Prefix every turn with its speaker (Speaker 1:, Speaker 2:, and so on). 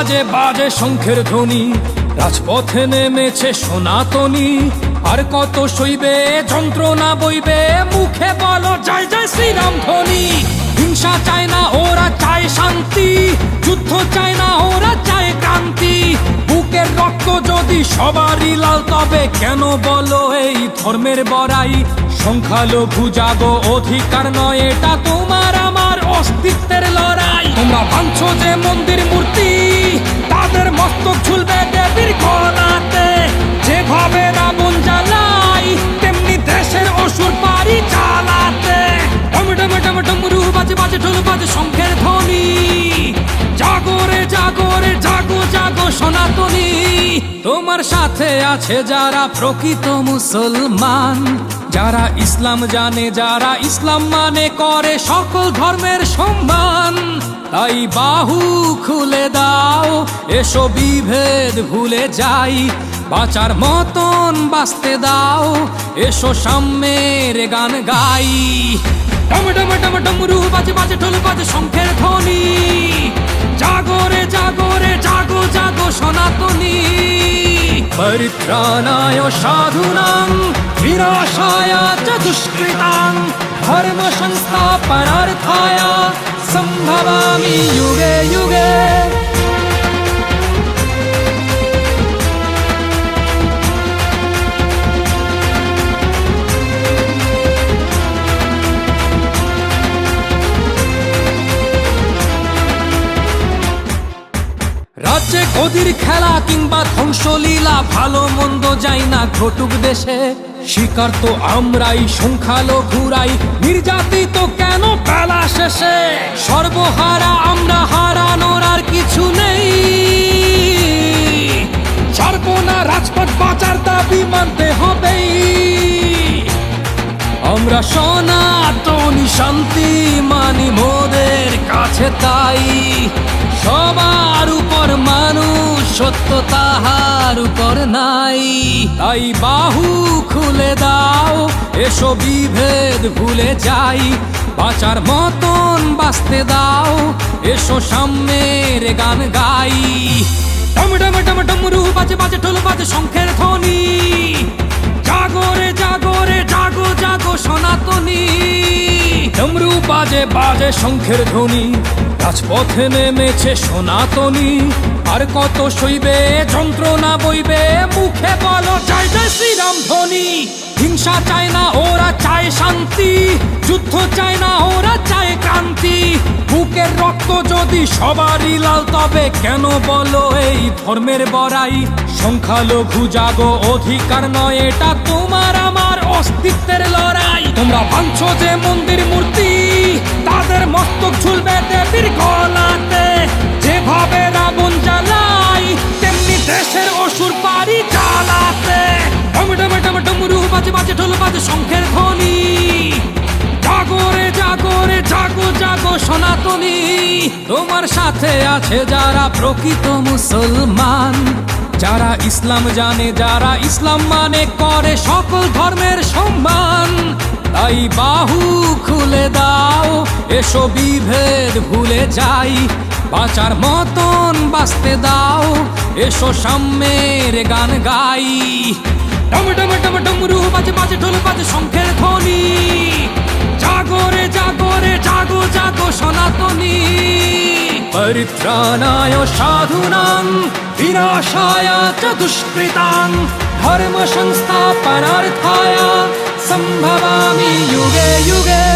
Speaker 1: বাজে বাজে শঙ্খের ধ্বনি, রাজপথে নেমেছে সনাতনী। আর কত সইবে যন্ত্রণা বইবে, মুখে বলো জয় জয় শ্রীরাম ধ্বনি। হিংসা চায় না ওরা চায় শান্তি, যুদ্ধ চায় না ওরা চায় ক্রান্তি। বুকের রক্ত যদি সবারই লাল, তবে কেন বলো এই ধর্মের বড়াই? সংখ্যালঘু জাগো, অধিকার নয় এটা তোমার আমার অস্তিত্বের লড়াই। তোমরা ভাঙছো যে মন্দির মূর্তি, তাদের মস্তক ঝুলবে দেবীর গলাতে। যেভাবে রাবণ জ্বালাই, তেমনি দেশের অসুর পারি চালাতে। ডম ডম ডম ডমরু বাজে বাজে ঢোল বাজে শঙ্খের ধ্বনি। জাগো রে জাগো রে জাগো জাগো সনাতনী। তোমার সাথে আছে যারা প্রকৃত মুসলমান, যারা ইসলাম জানে, যারা ইসলাম মানে করে সকল ধর্মের সম্মান। তাই বাহু খুলে দাও, এসো বিভেদ ভুলে যাই। বাঁচার মতন বাঁচতে দাও, এসো সাম্যের গান গাই। ডম ডম ডম ডমরু বাজে বাজে ঢোল বাজে শঙ্খের ধ্বনি। জাগো রে জাগো রে জাগো জাগো সনাতনী। পরিত্রাণায় সাধুনাং বিনাশায় চ দুষ্কৃতাং, ধর্ম সংস্থাপনার্থায় সম্ভবামি যুগে যুগে। রাজ্যে গদির খেলা কিংবা ধ্বংসলীলা, ভালো মন্দ যাই না ঘটুক দেশে। শিকার তো আমরাই, সংখ্যালঘুরাই, নির্যাতিত কেন বেলা শেষে? সর্বহারা আমরা, হারানোর আর কিছু নেই। ছাড়বো না রাজপথ, বাঁচার দাবি মানতে হবেই। আমরা সনাতনী শান্তি মানি মোদের কাছে, তাই সবার উপর মানুষ, সত্য তাহার উপর নাই। তাই বাহু খুলে দাও, এসো বিভেদ ভুলে যাই। বাঁচার মতন বাঁচতে দাও, এসো সাম্যের গান গাই। ডম ডম ডম ডমরু বাজে বাজে ঢোল বাজে শঙ্খের ধ্বনি। জাগো রে জাগো রে জাগো জাগো সনাতনী। ডমরু বাজে বাজে শঙ্খের ধ্বনি, রাজপথে নেমেছে সনাতনী। আর কত সইবে যন্ত্রণা বইবে, মুখে বলো জয় জয় শ্রীরাম ধ্বনি। হিংসা চায় না ওরা চায় শান্তি, যুদ্ধ চায় না ওরা চায় ক্রান্তি। বুকের রক্ত যদি সবারই লাল, তবে কেন বলো এই ধর্মের বড়াই? সংখ্যালঘু জাগো, অধিকার নয় এটা তোমার আমার অস্তিত্বের লড়াই। তোমরা ভাঙছো যে মন্দির মূর্তি, তাদের মস্তক ঝুলবে দেবীর গলাতে। যেভাবে রাবণ জ্বালাই, তেমনি দেশের অসুর পারি চালাতে। ডম ডম ডম ডমরু বাজে বাজে ঢোল বাজে শঙ্খের ধ্বনি। জাগো রে জাগো রে জাগো জাগো সনাতনী। তোমার সাথে আছে যারা প্রকৃত মুসলমান, যারা ইসলাম জানে, যারা ইসলাম মানে করে সকল ধর্মের সম্মান। তাই বাহু খুলে দাও, এসো বিভেদ ভুলে যাই। বাঁচার মতন বাঁচতে দাও, এসো সাম্যের গান গাই। ডম ডম ডম ডমরু বাজে বাজে ঢোল বাজে শঙ্খের ধ্বনি। জাগো রে জাগো রে জাগো জাগো সনাতনী। পরিত্রাণায় সাধুনাং বিনাশায় চ দুষ্কৃতাং, ধর্ম সংস্থাপনার্থায় সম্ভবামি যুগে যুগে।